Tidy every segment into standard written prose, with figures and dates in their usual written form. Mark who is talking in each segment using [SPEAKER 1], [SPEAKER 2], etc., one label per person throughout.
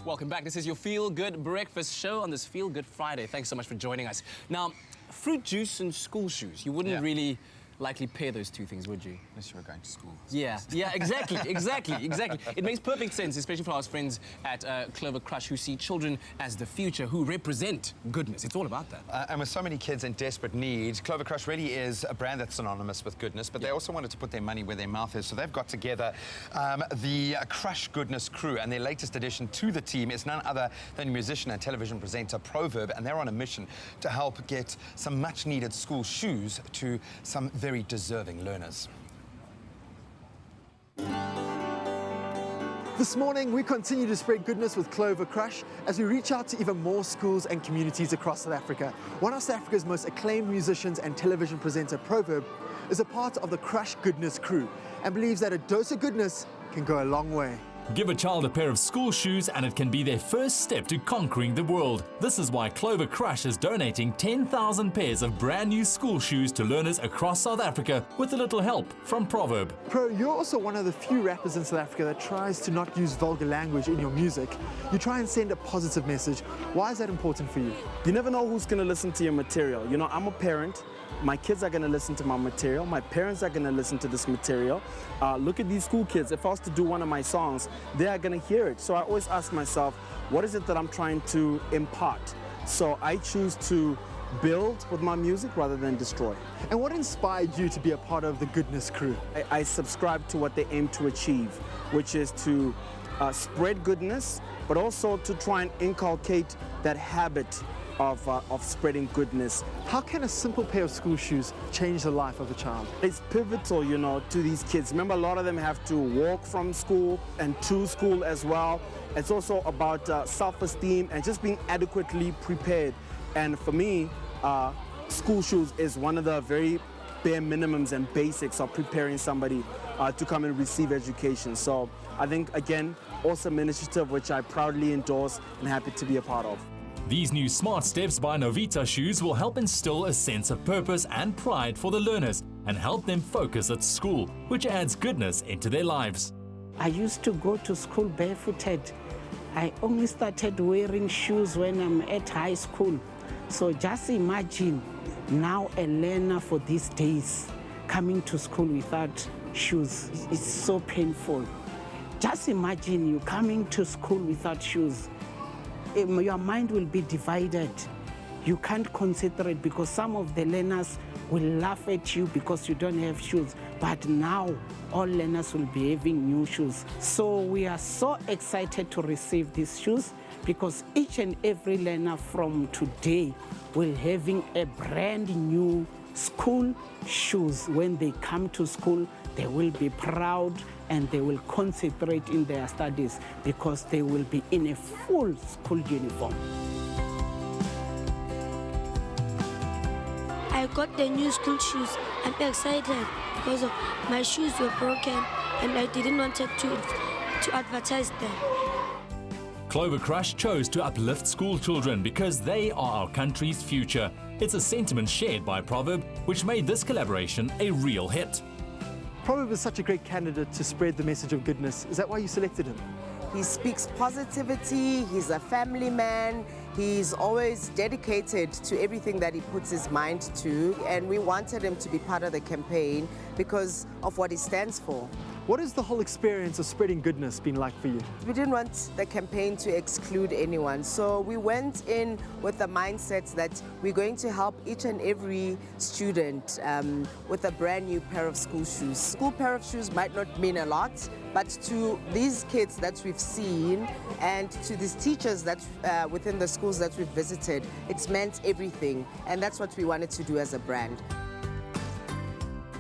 [SPEAKER 1] Welcome back. This is your Feel Good Breakfast show on this Feel Good Friday. Thanks so much for joining us. Now, fruit juice and school shoes. You wouldn't really likely pair those two things, would you?
[SPEAKER 2] Unless you were going to school.
[SPEAKER 1] Yeah, exactly. It makes perfect sense, especially for our friends at Clover Krush who see children as the future, who represent goodness. It's all about that.
[SPEAKER 2] And with so many kids in desperate need, Clover Krush really is a brand that's synonymous with goodness, but they also wanted to put their money where their mouth is, so they've got together the Krush Goodness Krew, and their latest addition to the team is none other than musician and television presenter ProVerb, and they're on a mission to help get some much-needed school shoes to some very deserving learners.
[SPEAKER 3] This morning, we continue to spread goodness with Clover Krush as we reach out to even more schools and communities across South Africa. One of South Africa's most acclaimed musicians and television presenter, ProVerb, is a part of the Krush Goodness Krew and believes that a dose of goodness can go a long way.
[SPEAKER 4] Give a child a pair of school shoes and it can be their first step to conquering the world. This is why Clover Krush is donating 10,000 pairs of brand new school shoes to learners across South Africa with a little help from ProVerb.
[SPEAKER 3] Pro, you're also one of the few rappers in South Africa that tries to not use vulgar language in your music. You try and send a positive message. Why is that important for you?
[SPEAKER 5] You never know who's going to listen to your material. You know, I'm a parent. My kids are going to listen to my material. My parents are going to listen to this material. Look at these school kids. If I was to do one of my songs, they are going to hear it. So I always ask myself, what is it that I'm trying to impart? So I choose to build with my music rather than destroy.
[SPEAKER 3] And what inspired you to be a part of the Goodness Krew?
[SPEAKER 5] I subscribe to what they aim to achieve, which is to spread goodness, but also to try and inculcate that habit of spreading goodness.
[SPEAKER 3] How can a simple pair of school shoes change the life of a child?
[SPEAKER 5] It's pivotal, you know, to these kids. Remember, a lot of them have to walk from school and to school as well. It's also about self-esteem and just being adequately prepared. And for me, school shoes is one of the very bare minimums and basics of preparing somebody to come and receive education. So I think, again, awesome initiative which I proudly endorse and happy to be a part of.
[SPEAKER 4] These new Smart Steps by Novita shoes will help instill a sense of purpose and pride for the learners and help them focus at school, which adds goodness into their lives.
[SPEAKER 6] I used to go to school barefooted. I only started wearing shoes when I'm at high school. So just imagine now a learner for these days coming to school without shoes. It's so painful. Just imagine you coming to school without shoes. Your mind will be divided. You can't concentrate because some of the learners will laugh at you because you don't have shoes. But now, all learners will be having new shoes. So we are so excited to receive these shoes because each and every learner from today will having a brand new school shoes. When they come to school, they will be proud and they will concentrate in their studies because they will be in a full school uniform.
[SPEAKER 7] I got the new school shoes. I'm excited because of my shoes were broken and I didn't want to advertise them.
[SPEAKER 4] Clover Krush chose to uplift school children because they are our country's future. It's a sentiment shared by ProVerb, which made this collaboration a real hit.
[SPEAKER 3] ProVerb is such a great candidate to spread the message of goodness. Is that why you selected him?
[SPEAKER 8] He speaks positivity, he's a family man, he's always dedicated to everything that he puts his mind to, and we wanted him to be part of the campaign because of what he stands for.
[SPEAKER 3] What has the whole experience of spreading goodness been like for you?
[SPEAKER 8] We didn't want the campaign to exclude anyone, so we went in with the mindset that we're going to help each and every student with a brand new pair of school shoes. School pair of shoes might not mean a lot, but to these kids that we've seen and to these teachers that within the schools that we've visited, it's meant everything, and that's what we wanted to do as a brand.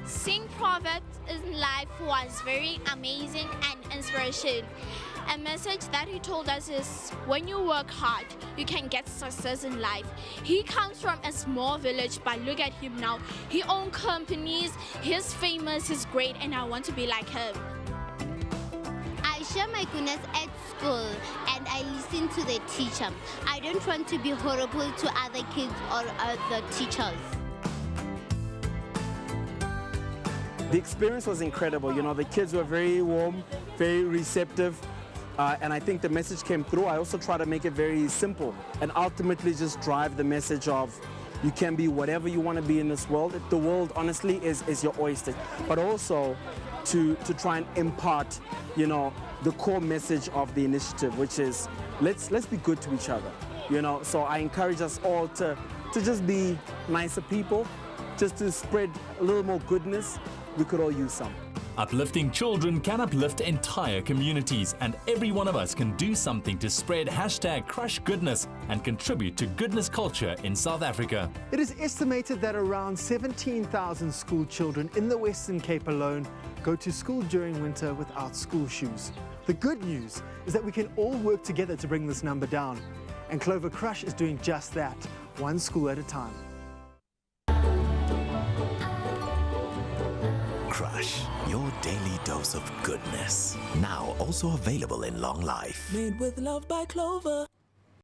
[SPEAKER 9] Seeing ProVerbs in life was very amazing and inspiration. A message that he told us is when you work hard, you can get success in life. He comes from a small village, but look at him now. He owns companies, he's famous, he's great, and I want to be like him.
[SPEAKER 10] I share my goodness at school and I listen to the teacher. I don't want to be horrible to other kids or other teachers.
[SPEAKER 5] The experience was incredible. You know, the kids were very warm, very receptive. And I think the message came through. I also try to make it very simple and ultimately just drive the message of you can be whatever you want to be in this world. The world, honestly, is your oyster. But also to try and impart, you know, the core message of the initiative, which is let's be good to each other. You know, so I encourage us all to just be nicer people, just to spread a little more goodness. We could all use some.
[SPEAKER 4] Uplifting children can uplift entire communities, and every one of us can do something to spread #Krush Goodness and contribute to goodness culture in South Africa.
[SPEAKER 3] It is estimated that around 17,000 school children in the Western Cape alone go to school during winter without school shoes. The good news is that we can all work together to bring this number down. And Clover Krush is doing just that, one school at a time.
[SPEAKER 11] Krush, your daily dose of goodness. Now also available in long life.
[SPEAKER 12] Made with love by Clover.